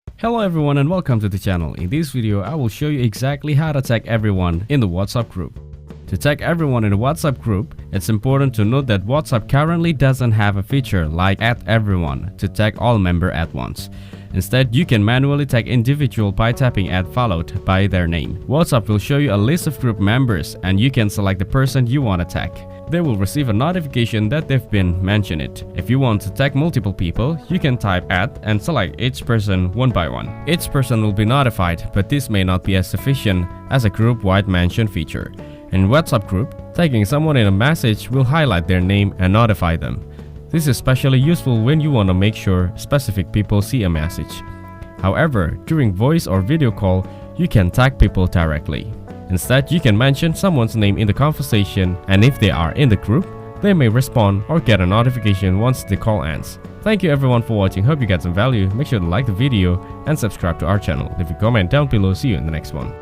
Hello everyone and welcome to the channel. In this video, I will show you exactly how to tag everyone in the WhatsApp group. To tag everyone in a WhatsApp group, it's important to note that WhatsApp currently doesn't have a feature like @everyone to tag all members at once. Instead, you can manually tag individual by tapping followed by their name. WhatsApp will show you a list of group members and you can select the person you want to tag. They will receive a notification that they've been mentioned. If you want to tag multiple people, you can type and select each person one by one. Each person will be notified, but this may not be as sufficient as a group-wide mention feature. In WhatsApp group, tagging someone in a message will highlight their name and notify them. This is especially useful when you want to make sure specific people see a message. However, during voice or video call, you can tag people directly. Instead, you can mention someone's name in the conversation, and if they are in the group, they may respond or get a notification once the call ends. Thank you everyone for watching. Hope you got some value. Make sure to like the video and subscribe to our channel. Leave a comment down below. See you in the next one.